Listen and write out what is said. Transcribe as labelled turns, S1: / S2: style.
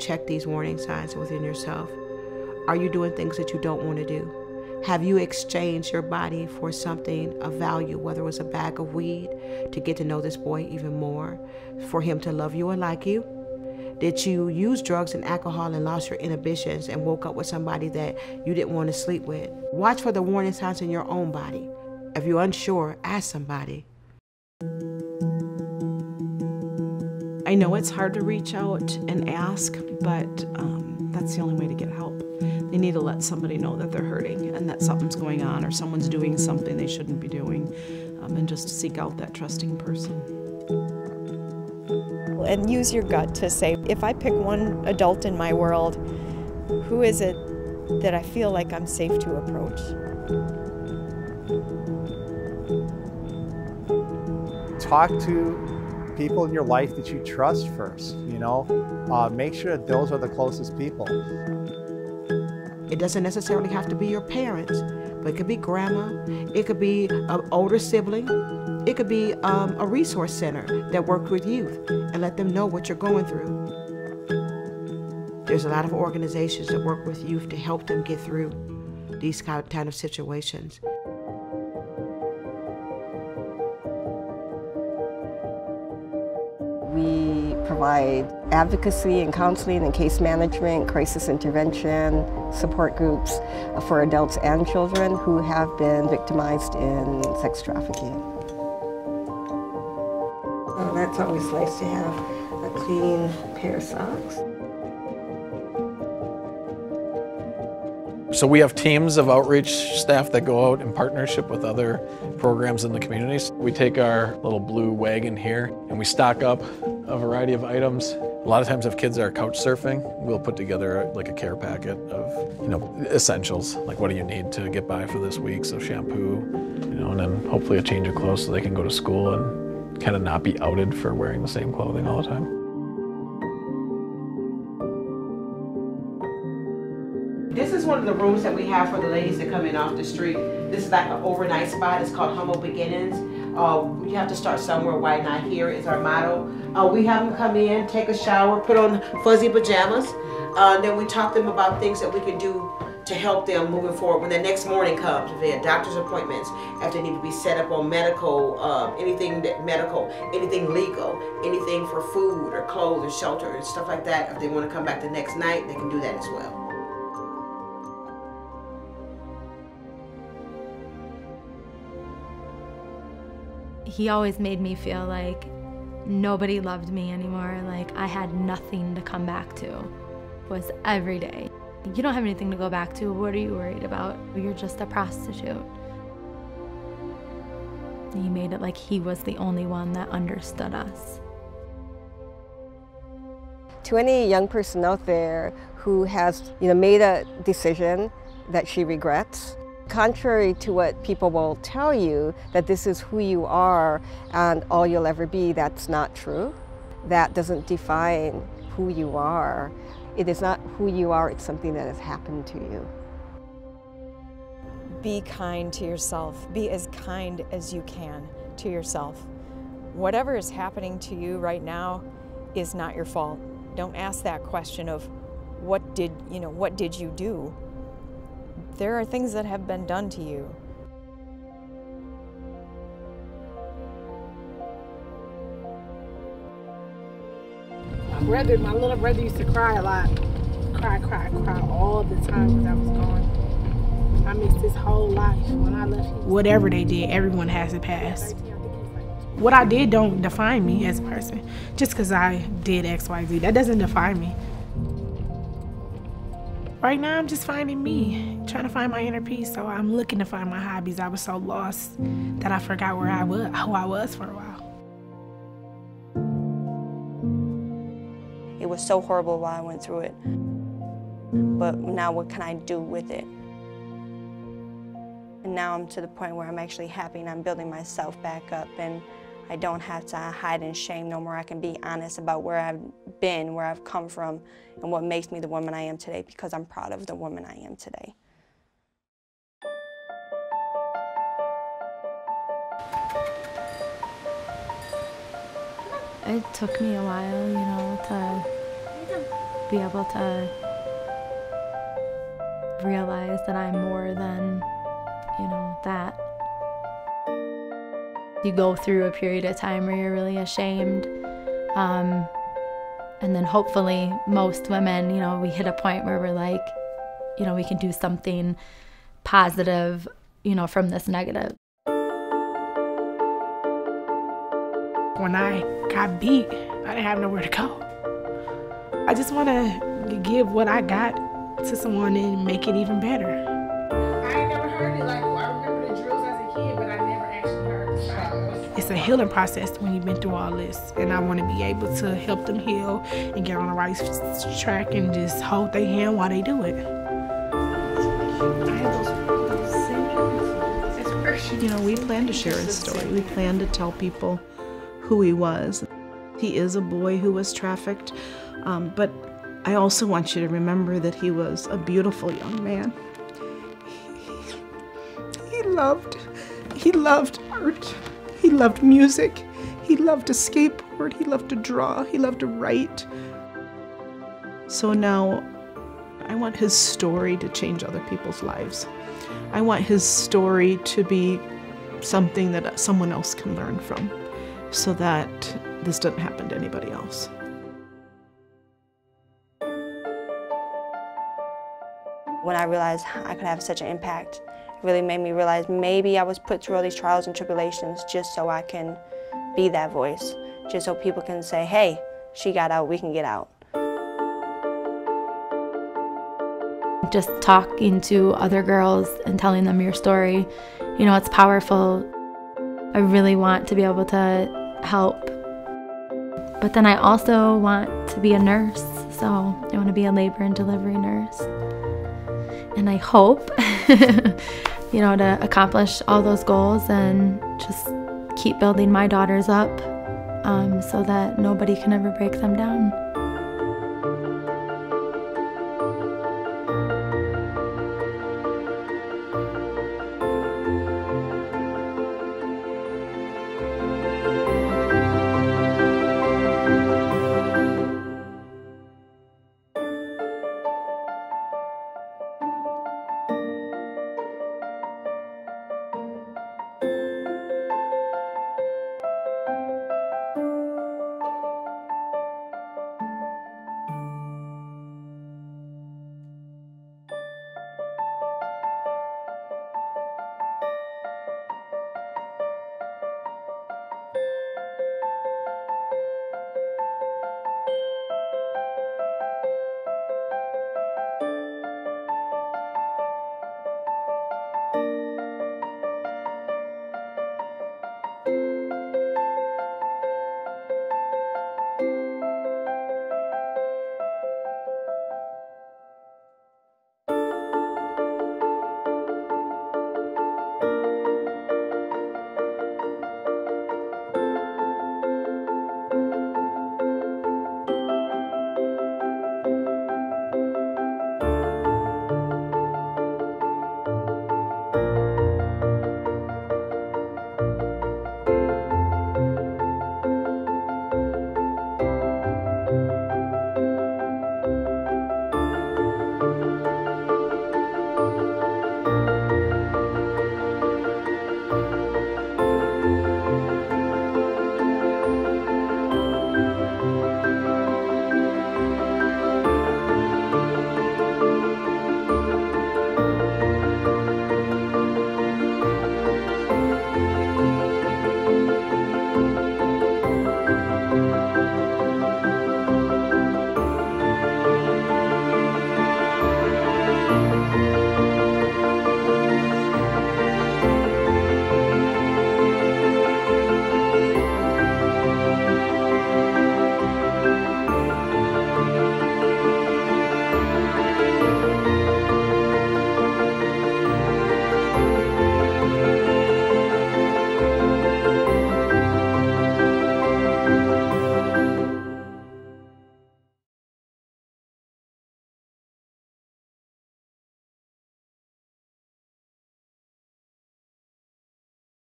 S1: check these warning signs within yourself. Are you doing things that you don't want to do? Have you exchanged your body for something of value, whether it was a bag of weed, to get to know this boy even more, for him to love you and like you? Did you use drugs and alcohol and lost your inhibitions and woke up with somebody that you didn't want to sleep with? Watch for the warning signs in your own body. If you're unsure, ask somebody.
S2: I know it's hard to reach out and ask, but that's the only way to get help. They need to let somebody know that they're hurting and that something's going on or someone's doing something they shouldn't be doing, and just seek out that trusting person.
S3: And use your gut to say, if I pick one adult in my world, who is it that I feel like I'm safe to approach?
S4: Talk to people in your life that you trust first, you know? Make sure that those are the closest people.
S1: It doesn't necessarily have to be your parents, but it could be grandma, it could be an older sibling, it could be a resource center that works with youth and let them know what you're going through. There's a lot of organizations that work with youth to help them get through these kind of situations.
S5: We provide advocacy and counseling and case management, crisis intervention, support groups for adults and children who have been victimized in sex trafficking. So that's always nice to have a clean pair of socks.
S6: So we have teams of outreach staff that go out in partnership with other programs in the communities. We take our little blue wagon here and we stock up a variety of items. A lot of times if kids are couch surfing, we'll put together like a care packet of, essentials, like what do you need to get by for this week, so shampoo, and then hopefully a change of clothes so they can go to school and kind of not be outed for wearing the same clothing all the time.
S1: This is one of the rooms that we have for the ladies that come in off the street. This is like an overnight spot. It's called Humble Beginnings. You have to start somewhere. Why not here is our motto. We have them come in, take a shower, put on fuzzy pajamas. Then we talk to them about things that we can do to help them moving forward when the next morning comes. If they have doctor's appointments, if they need to be set up on medical, anything legal, anything for food or clothes or shelter and stuff like that. If they want to come back the next night, they can do that as well.
S7: He always made me feel like nobody loved me anymore, like I had nothing to come back to. It was every day. You don't have anything to go back to, what are you worried about? You're just a prostitute. He made it like he was the only one that understood us.
S5: To any young person out there who has made a decision that she regrets, contrary to what people will tell you, that this is who you are and all you'll ever be, that's not true. That doesn't define who you are. It is not who you are, it's something that has happened to you.
S3: Be kind to yourself. Be as kind as you can to yourself. Whatever is happening to you right now is not your fault. Don't ask that question of what did you do? There are things that have been done to you.
S8: My little brother used to cry a lot. Cry all the time because I was gone. I missed his whole life. When I left, whatever they did, everyone has a past. What I did don't define me as a person. Just because I did X, Y, Z, that doesn't define me. Right now, I'm just finding me, trying to find my inner peace. So I'm looking to find my hobbies. I was so lost that I forgot who I was for a while.
S9: It was so horrible while I went through it. But now what can I do with it? And now I'm to the point where I'm actually happy and I'm building myself back up, and I don't have to hide in shame no more. I can be honest about where I've been, where I've come from, and what makes me the woman I am today, because I'm proud of the woman I am today.
S7: It took me a while, be able to realize that I'm more than, you know, that. You go through a period of time where you're really ashamed, and then hopefully most women, you know, we hit a point where we're like, you know, we can do something positive, you know, from this negative.
S8: When I got beat, I didn't have nowhere to go. I just want to give what I got to someone and make it even better. I ain't never heard it like, I remember the drills as a kid, but I never actually heard the song. It's a healing process when you've been through all this, and I want to be able to help them heal and get on the right track and just hold their hand while they do it.
S2: You know, we plan to share his story. We plan to tell people who he was. He is a boy who was trafficked, but I also want you to remember that he was a beautiful young man. He loved art. He loved music. He loved to skateboard. He loved to draw. He loved to write. So now I want his story to change other people's lives. I want his story to be something that someone else can learn from, so that this doesn't happen to anybody else.
S9: When I realized I could have such an impact, it really made me realize maybe I was put through all these trials and tribulations just so I can be that voice, just so people can say, hey, she got out, we can get out.
S7: Just talking to other girls and telling them your story, you know, it's powerful. I really want to be able to help. But then I also want to be a nurse, so I want to be a labor and delivery nurse. And I hope, you know, to accomplish all those goals and just keep building my daughters up so that nobody can ever break them down.